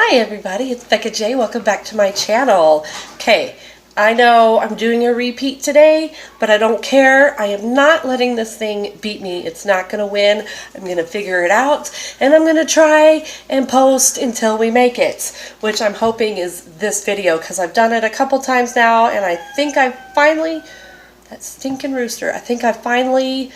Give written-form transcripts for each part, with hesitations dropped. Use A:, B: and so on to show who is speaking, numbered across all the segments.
A: Hi everybody, it's Becca J. Welcome back to my channel. Okay, I know I'm doing a repeat today, but I don't care. I am not letting this thing beat me. It's not going to win. I'm going to figure it out, and I'm going to try and post until we make it, which I'm hoping is this video, because I've done it a couple times now, and I think I finally, that stinking rooster, I think I finally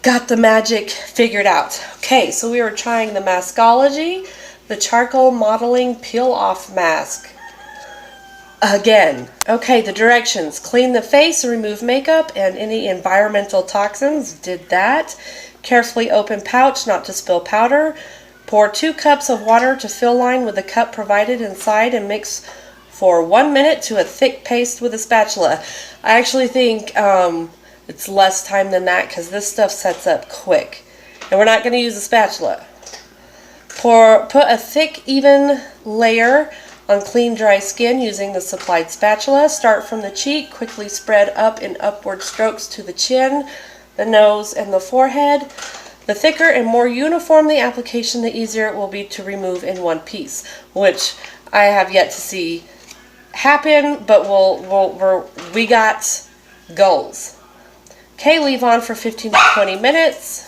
A: got the magic figured out. Okay, so we were trying the Masqueology, the charcoal modeling peel off mask. Again. Okay, the directions. Clean the face and remove makeup and any environmental toxins. Did that. Carefully open pouch not to spill powder. Pour 2 cups of water to fill line with the cup provided inside and mix for 1 minute to a thick paste with a spatula. I actually think it's less time than that because this stuff sets up quick. And we're not going to use a spatula. Put a thick, even layer on clean, dry skin using the supplied spatula. Start from the cheek, quickly spread up in upward strokes to the chin, the nose, and the forehead. The thicker and more uniform the application, the easier it will be to remove in one piece, which I have yet to see happen, but we got goals. Okay, leave on for 15 to 20 minutes.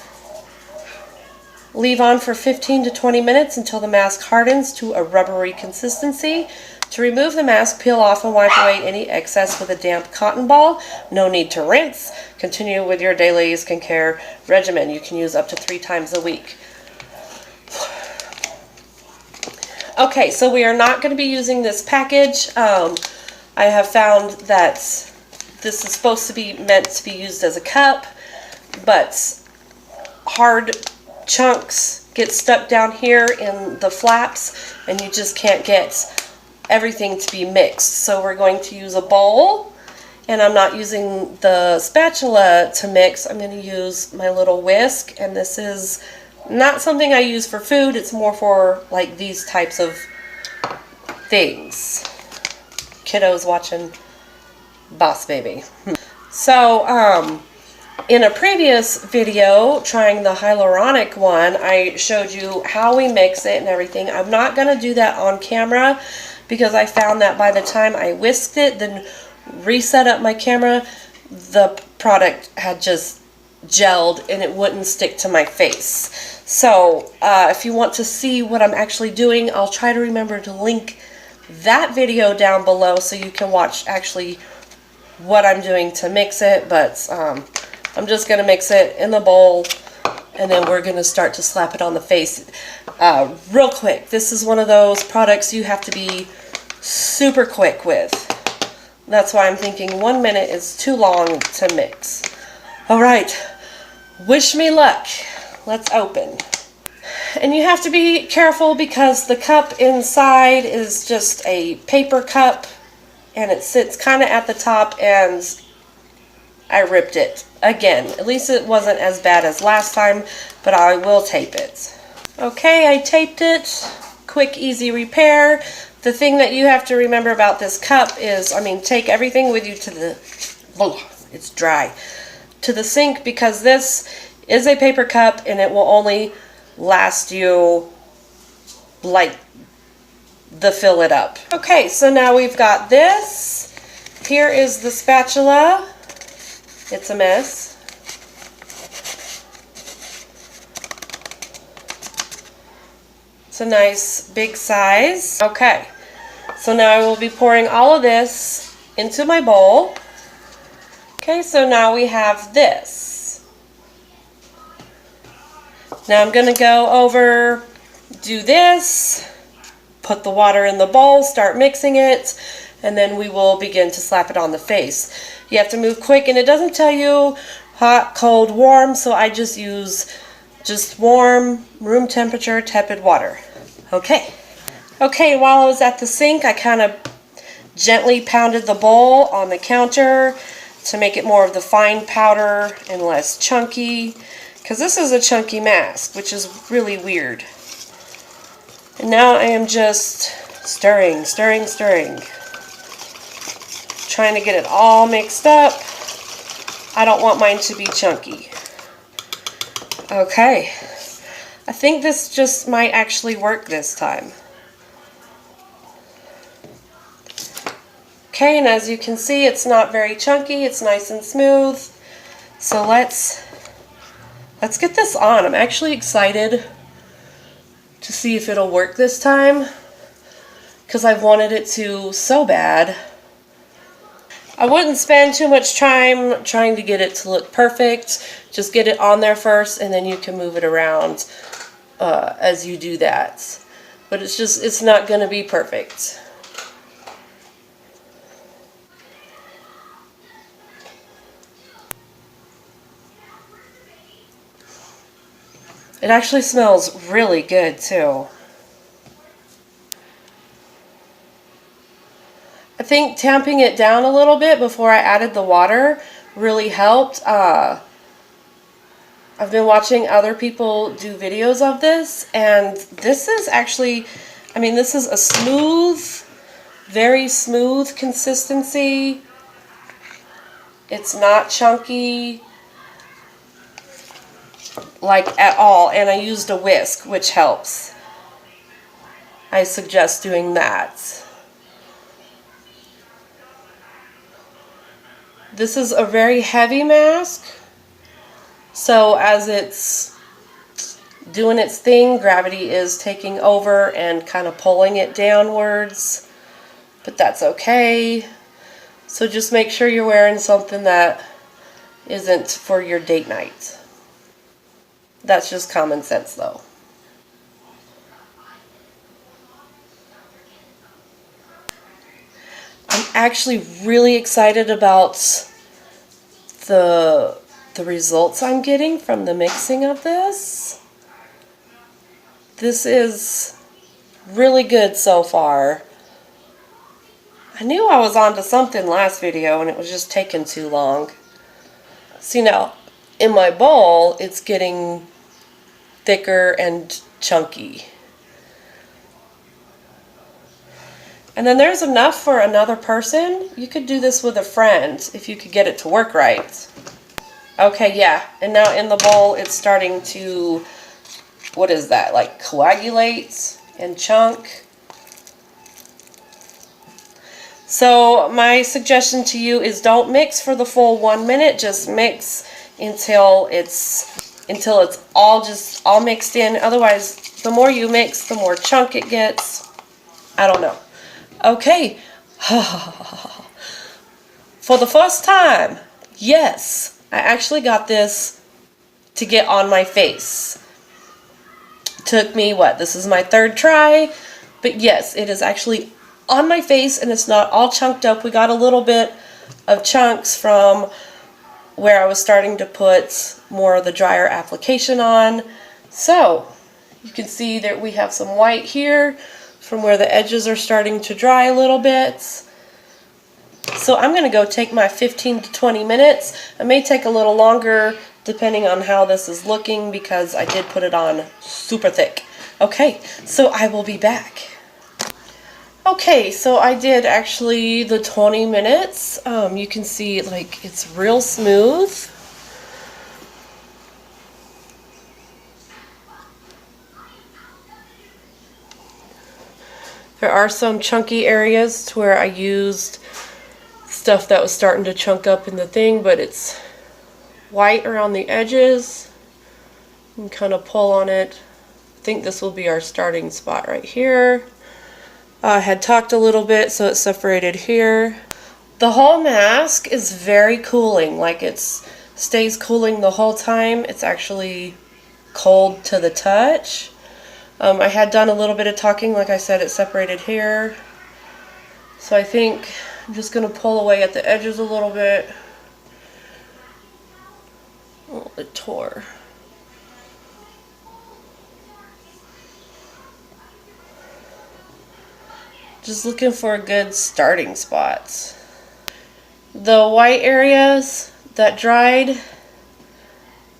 A: Leave on for 15 to 20 minutes until the mask hardens to a rubbery consistency. To remove the mask, peel off and wipe away any excess with a damp cotton ball. No need to rinse. Continue with your daily skincare regimen. You can use up to 3 times a week. Okay, so we are not going to be using this package. I have found that this is supposed to be meant to be used as a cup, but hard chunks get stuck down here in the flaps and you just can't get everything to be mixed. So we're going to use a bowl, and I'm not using the spatula to mix. I'm going to use my little whisk, and this is not something I use for food. It's more for like these types of things. Kiddos watching Boss Baby. So, in a previous video trying the hyaluronic one, I showed you how we mix it and everything. I'm not going to do that on camera because I found that by the time I whisked it, then reset up my camera, the product had just gelled and it wouldn't stick to my face. So, if you want to see what I'm actually doing, I'll try to remember to link that video down below so you can watch actually what I'm doing to mix it, but I'm just going to mix it in the bowl, and then we're going to start to slap it on the face real quick. This is one of those products you have to be super quick with. That's why I'm thinking 1 minute is too long to mix. Alright, wish me luck. Let's open. And you have to be careful because the cup inside is just a paper cup, and it sits kind of at the top, and I ripped it again. At least it wasn't as bad as last time, but I will tape it. Okay, I taped it. Quick, easy repair. The thing that you have to remember about this cup is, take everything with you to the, it's dry, to the sink, because this is a paper cup and it will only last you like the fill it up. Okay, so now we've got this. Here is the spatula. It's a mess. It's a nice big size. Okay, so now I will be pouring all of this into my bowl. Okay, so now we have this. Now I'm going to go over, do this, put the water in the bowl, start mixing it, and then we will begin to slap it on the face. You have to move quick, and it doesn't tell you hot, cold, warm, so I just use warm, room temperature, tepid water. Okay. Okay, while I was at the sink, I kind of gently pounded the bowl on the counter to make it more of the fine powder and less chunky, because this is a chunky mask, which is really weird. And now I am just stirring, stirring, stirring. Trying to get it all mixed up. I don't want mine to be chunky. Okay. I think this just might actually work this time. Okay, and as you can see, it's not very chunky, it's nice and smooth. So let's get this on. I'm actually excited to see if it'll work this time, because I've wanted it to so bad. I wouldn't spend too much time trying to get it to look perfect. Just get it on there first, and then you can move it around as you do that. But it's not going to be perfect. It actually smells really good too. I think tamping it down a little bit before I added the water really helped. I've been watching other people do videos of this, and this is actually, I mean, this is a smooth, very smooth consistency. It's not chunky, like, at all, and I used a whisk, which helps. I suggest doing that. This is a very heavy mask, so as it's doing its thing, gravity is taking over and kind of pulling it downwards, but that's okay. So just make sure you're wearing something that isn't for your date night. That's just common sense though. I'm actually really excited about the results I'm getting from the mixing of this. This is really good so far. I knew I was onto something last video and it was just taking too long. See, now in my bowl it's getting thicker and chunky. And then there's enough for another person. You could do this with a friend if you could get it to work right. Okay, yeah. And now in the bowl it's starting to, what is that, like coagulate and chunk. So my suggestion to you is don't mix for the full 1 minute. Just mix until it's all mixed in. Otherwise, the more you mix, the more chunk it gets. I don't know. Okay. For the first time, yes, I actually got this to get on my face. Took me, what, this is my 3rd try, but yes, it is actually on my face and it's not all chunked up. We got a little bit of chunks from where I was starting to put more of the drier application on. So you can see that we have some white here from where the edges are starting to dry a little bit. So I'm going to go take my 15 to 20 minutes. It may take a little longer depending on how this is looking because I did put it on super thick. Okay, so I will be back. Okay, so I did actually the 20 minutes. You can see like it's real smooth. There are some chunky areas to where I used stuff that was starting to chunk up in the thing, but it's white around the edges. You can kind of pull on it. I think this will be our starting spot right here. I had talked a little bit, so it separated here. The whole mask is very cooling, like it stays cooling the whole time. It's actually cold to the touch. I had done a little bit of talking, like I said, it separated here. So I think I'm just going to pull away at the edges a little bit. Oh, it tore. Just looking for a good starting spot. The white areas that dried,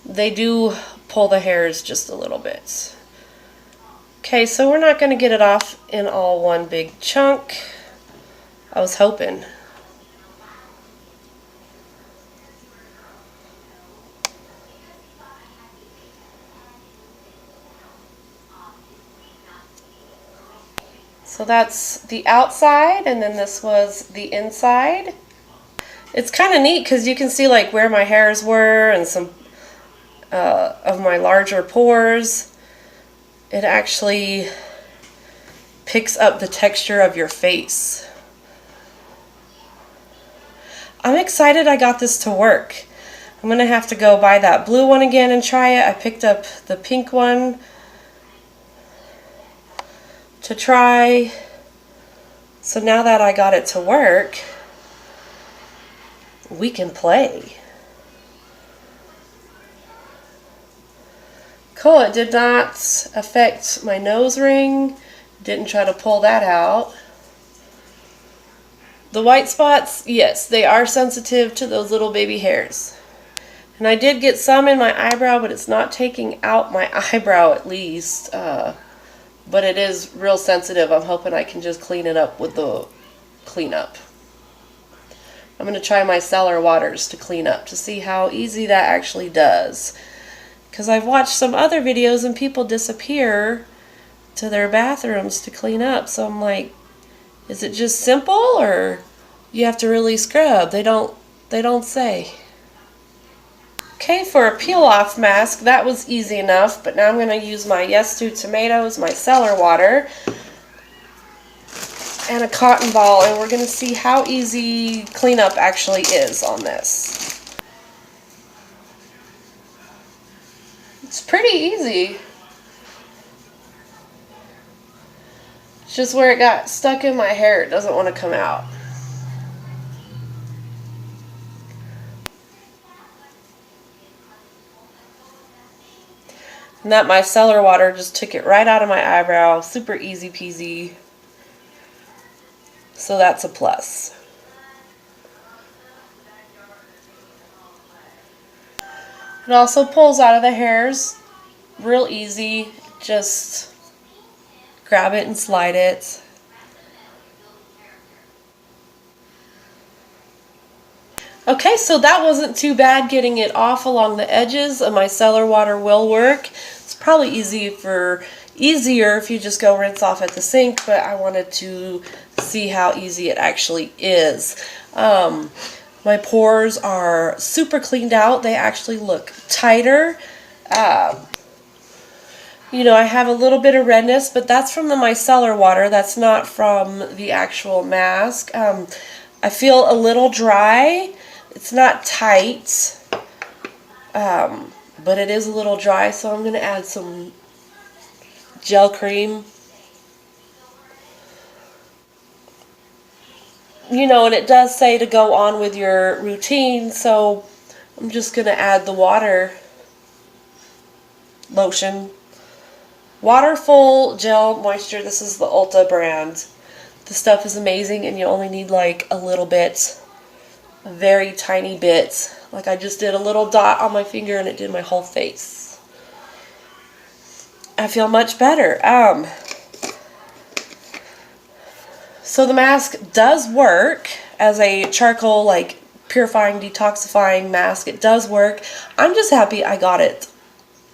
A: they do pull the hairs just a little bit. Okay, so we're not going to get it off in all one big chunk. I was hoping. So that's the outside, and then this was the inside. It's kind of neat because you can see like where my hairs were and some of my larger pores. It actually picks up the texture of your face. I'm excited I got this to work. I'm going to have to go buy that blue one again and try it. I picked up the pink one to try. So now that I got it to work, we can play. Cool, it did not affect my nose ring. Didn't try to pull that out. The white spots, yes, they are sensitive to those little baby hairs. And I did get some in my eyebrow, but it's not taking out my eyebrow at least. But it is real sensitive. I'm hoping I can just clean it up with the cleanup. I'm going to try my cellar waters to clean up to see how easy that actually does. Because I've watched some other videos and people disappear to their bathrooms to clean up. So I'm like, is it just simple or you have to really scrub? They don't say. Okay, for a peel-off mask, that was easy enough, but now I'm going to use my Yes to Tomatoes, my cellar water, and a cotton ball, and we're going to see how easy cleanup actually is on this. It's pretty easy. It's just where it got stuck in my hair, it doesn't want to come out. And that my cellar water just took it right out of my eyebrow. Super easy peasy. So that's a plus. It also pulls out of the hairs real easy. Just grab it and slide it. Okay, so that wasn't too bad getting it off along the edges. My cellar water will work. It's probably easier if you just go rinse off at the sink, but I wanted to see how easy it actually is. My pores are super cleaned out. They actually look tighter. You know, I have a little bit of redness, but that's from the micellar water. That's not from the actual mask. I feel a little dry. It's not tight, but it is a little dry, so I'm going to add some gel cream. You know, and it does say to go on with your routine, so I'm just going to add the water lotion. Waterful Gel Moisture. This is the Ulta brand. The stuff is amazing, and you only need like a little bit. A very tiny bit. Like I just did a little dot on my finger and it did my whole face. I feel much better. So the mask does work as a charcoal like purifying, detoxifying mask. It does work. I'm just happy I got it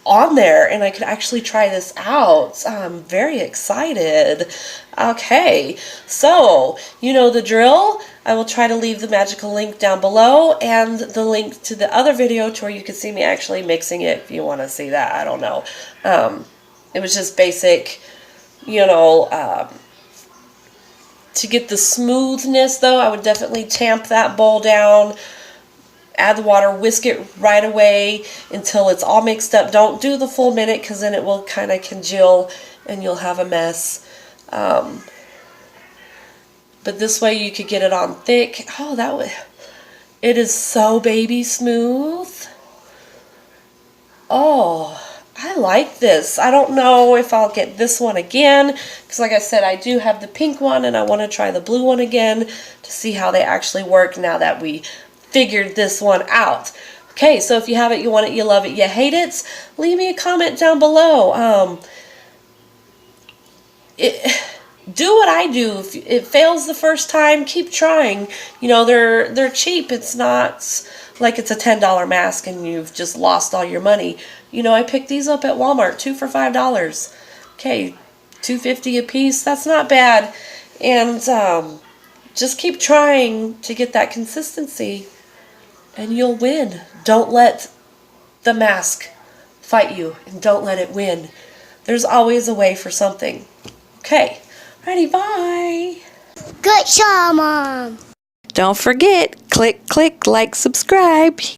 A: on there and I could actually try this out. I'm very excited. Okay, so you know the drill. I will try to leave the magical link down below and the link to the other video to where you can see me actually mixing it if you want to see that. I don't know. It was just basic, you know, to get the smoothness though, I would definitely tamp that bowl down. Add the water, whisk it right away until it's all mixed up. Don't do the full minute because then it will kind of congeal and you'll have a mess. But this way you could get it on thick. Oh, that would. It is so baby smooth. Oh, I like this. I don't know if I'll get this one again because like I said, I do have the pink one and I want to try the blue one again to see how they actually work now that we figured this one out. Okay, so if you have it, you want it, you love it, you hate it, leave me a comment down below. Do what I do. If it fails the first time, keep trying. You know, they're cheap. It's not like it's a $10 mask and you've just lost all your money. You know, I picked these up at Walmart, 2 for $5. Okay, $2.50 a piece. That's not bad. And just keep trying to get that consistency and you'll win. Don't let the mask fight you and don't let it win. There's always a way for something. Okay. Alrighty, bye.
B: Good job, Mom.
A: Don't forget, click, like, subscribe.